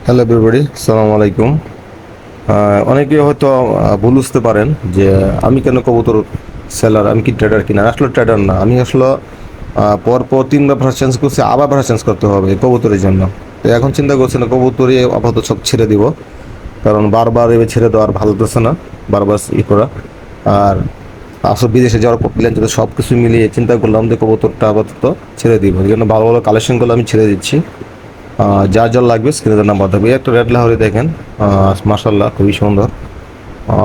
Hello everybody, আসসালামু আলাইকুম। অনেকে হয়তো ভুল বুঝতে পারেন যে আমি কেন কবুতর সেলার, আমি কি ট্রেডার কিনা। আসলে ট্রেডার না, আমি আসলে পরপর তিনবার ভাষা চেঞ্জ করছি, আবার ভাষা চেঞ্জ করতে হবে এই কবুতরের জন্য। তো এখন চিন্তা করছি না, কবুতরই আপাতত সব ছেড়ে দিব, কারণ বারবার এবার ছেড়ে দেওয়া আর ভালো লাগতেছে না, বারবার করা। আর আসলে বিদেশে যাওয়ার প্ল্যান যদি সব কিছু মিলিয়ে চিন্তা করলাম যে কবুতরটা আপাতত ছেড়ে দিব, এই জন্য ভালো ভালো কালেকশনগুলো আমি ছেড়ে দিচ্ছি। যার যার লাগবে স্ক্রিনে নাম্বার থাকবে। এই একটা রেড লাহোরি দেখেন, মাশাল্লাহ খুবই সুন্দর।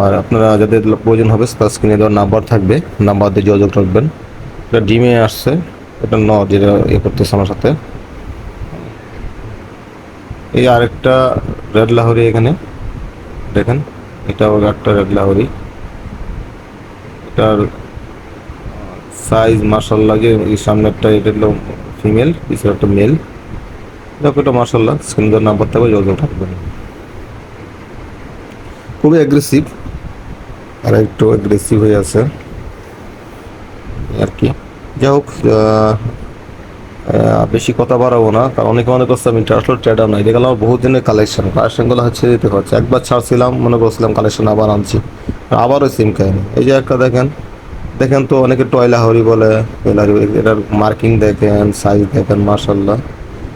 আর আপনারা যাদের প্রয়োজন হবে তার স্ক্রিনে দেওয়ার নাম্বার থাকবে, নাম্বার দিয়ে যোগাযোগ রাখবেন। এটা ডিমে আসছে, এটা যেটা ইয়ে করতেছে আমার সাথে। এই আরেকটা রেড লাহোরি এখানে দেখেন, এটাও একটা রেড লাহোরি। এটার সাইজ মাশাল্লাহ, যে এই সামনেরটা এটা হলো ফিমেল, পিছনে একটা মেল। দেখো এটা মাশাল্লাহ, স্ক্রিনে দেওয়ার নাম্বার থাকবে, যোগাযোগ রাখবেন। খুবই অ্যাগ্রেসিভ, আর একটু অ্যাগ্রেসিভ হয়ে আছে আর কি। যাই হোক, বেশি কথা বাড়াবো না, কারণ অনেকে মনে করছে আমি আসলে ট্রেডার নাই। দেখলাম আমার বহুত দিনের কালেকশনগুলো হচ্ছে দিতে হচ্ছে। একবার ছাড়ছিলাম, মনে করছিলাম কালেকশন আবার আনছি, আবারও সিম খাইনি। এই যে একটা দেখেন, দেখেন তো অনেকে টয়লা হরি বলে, এটার মার্কিং দেখেন, সাইজ দেখেন, মার্শাল্লাহ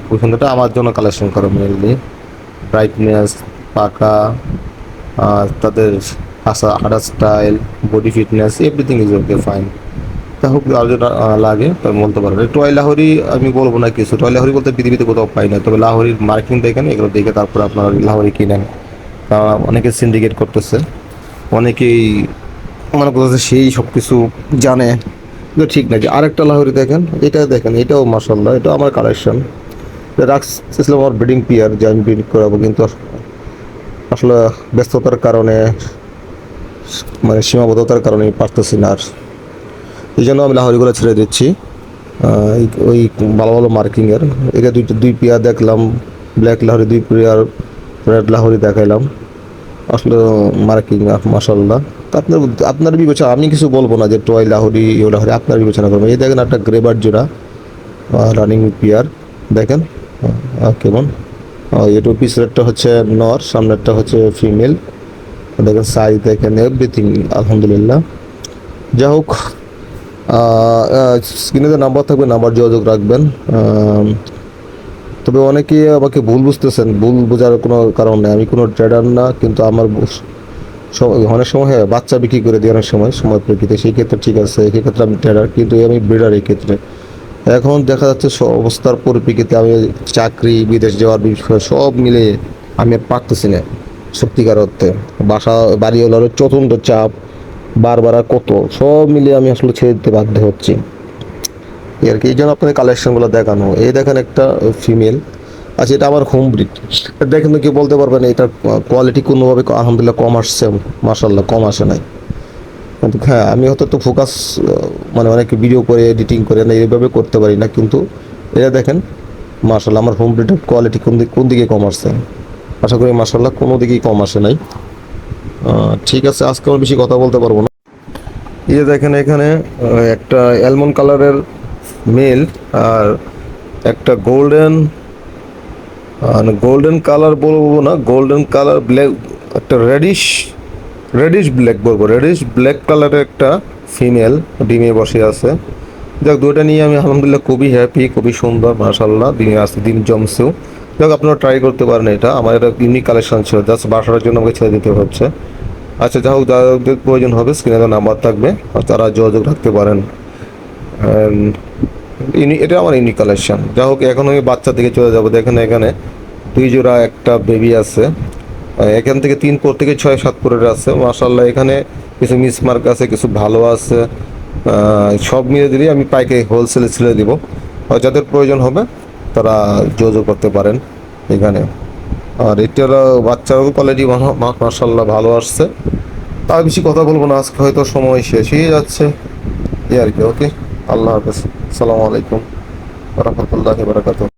খুব সুন্দরটা। আমার জন্য কালেকশন করে মেনলি ব্রাইটনেস, পাকা, তাদের হাঁটা style, body fitness, everything is okay fine. তা হোক, আর যেটা লাগে তবে বলতে পারেন। টয় লাহোরি আমি বলবো না কিছু, টয় লাহোরি বলতে পৃথিবীতে কোথাও পাই না, তবে লাহোরির মার্কিং দেখেন, এগুলো দেখে তারপরে আপনারা লাহোরি কিনেন। অনেকে সিন্ডিকেট করতেছে, অনেকেই মনে করতেছে সেই সব কিছু জানে, কিন্তু ঠিক না। যে আরেকটা লাহোরি দেখেন, এটা দেখেন, এটাও মাসাল্লাহ, এটাও আমার কালেকশন। রাখছিলাম আমার ব্রিডিং পিয়ার, যে আমি ব্রিড করাবো, কিন্তু আসলে ব্যস্ততার কারণে, মানে সীমাবদ্ধতার কারণে পারতেছি না আর। এই জন্য আমি লাহোরিগুলো ছেড়ে দিচ্ছি। ওই ভালো ভালো মার্কিংয়ের এটা দুই পেয়ার দেখলাম, ব্ল্যাক লাহোরি দুই পেয়ার, রেড লাহোরি দেখাইলাম। আসলে মার্কিং মাসাল্লাহ। তা আপনার আপনার বিবেচনা, আমি কিছু বলবো না যে টয় লাহোরি ইউ লাহোরি, আপনার বিবেচনা করবেন। এই দেখেন একটা গ্রেবার জোড়া, রানিং পেয়ার দেখেন কেমন। এটু পিছনেরটা হচ্ছে নর, সামনেরটা হচ্ছে ফিমেল। দেখেন সাইজ দেখেন, এভরিথিং আলহামদুলিল্লাহ। যাই হোক, স্ক্রিনে যে নাম্বার থাকবে, নাম্বার যোগাযোগ রাখবেন। তবে অনেকে আমাকে ভুল বুঝতেছেন, ভুল বোঝার কোনো কারণ নেই। আমি কোনো ট্রেডার না, কিন্তু আমার অনেক সময় হ্যাঁ বাচ্চা বিক্রি করে দিই, অনেক সময় সময় প্রেক্ষিতে, সেই ক্ষেত্রে ঠিক আছে, সেক্ষেত্রে আমি ট্রেডার, কিন্তু আমি ব্রিডার এই ক্ষেত্রে। এখন দেখা যাচ্ছে অবস্থার পরিপ্রেক্ষিতে আমি চাকরি, বিদেশ যাওয়ার বিষয় সব মিলে আমি আর পারতেছি না সত্যিকার অর্থে। বাড়ি হলো চতুর্থ চাপ, বারবার আর কত সব মিলিয়ে আমি আসলে ছেড়ে দিতে বাধ্য হচ্ছি আর কি। এই জন্য আপনাদের কালেকশনগুলো দেখানো। এই দেখেন একটা ফিমেল, আচ্ছা এটা আমার হোম ব্রিড। দেখেন তো, কি বলতে পারবেন এটার কোয়ালিটি কোনোভাবে আলহামদুলিল্লাহ কম আসছে? মাশাল্লাহ কম আসে নাই। কিন্তু হ্যাঁ, আমি হয়তো তো ফোকাস, মানে অনেক ভিডিও করে এডিটিং করে না, এইভাবে করতে পারি না, কিন্তু এটা দেখেন মাশাল্লাহ আমার হোম ব্রিডের কোয়ালিটি কোন দিকে কম আসছে। আশা করি মাশাল্লাহ কোনো দিকেই কম আসে নাই। ঠিক আছে, আজকে আমি বেশি কথা বলতে পারবো না। এই যে দেখেন এখানে একটা অ্যালমন্ড কালারের মেল, আর একটা গোল্ডেন কালার বলবো না, গোল্ডেন কালার ব্ল্যাক, একটা রেডিশ ব্ল্যাক বলবো, রেডিশ ব্ল্যাক কালারের একটা ফিমেল ডিমে বসে আছে। যাক, দুইটা নিয়ে আমি আলহামদুলিল্লাহ খুবই হ্যাপি, খুবই সুন্দর মাশাল্লাহ, দিনে আসতে দিন জমছেও। যাক, আপনারা ট্রাই করতে পারেন। এটা আমার একটা ইউনিক কালেকশন ছিল, জাস্ট বাসার জন্য আমাকে ছেড়ে দিতে হচ্ছে। আচ্ছা, যা হোক, যাদের প্রয়োজন হবে স্ক্রিনে নাম্বার থাকবে, আর তারা যোগাযোগ রাখতে পারেন। এটা আমার ইউনিক কালেকশন। যা হোক, এখন আমি বাচ্চার দিকে চলে যাবো। দেখেন এখানে দুই জোড়া একটা বেবি আছে, এখান থেকে 3 থেকে 6-7 পরের আছে মাশাল্লাহ। এখানে কিছু মিসমার্ক আছে, কিছু ভালো আছে। সব মিলে দিলেই আমি পাইকারি হোলসেলে ছেড়ে দিব। আর যাদের প্রয়োজন হবে তারা যোগাযোগ করতে পারেন এখানে। আর এটার বাচ্চারও কোয়ালিটি মাশাল্লাহ ভালো আসছে। তার বেশি কথা বলবো না, আজকে হয়তো সময় শেষ হয়ে যাচ্ছে এই আর কি। ওকে, আল্লাহ হাফেজ, আসসালামু আলাইকুম রহমতুল্লাহ বারাকাতুহ।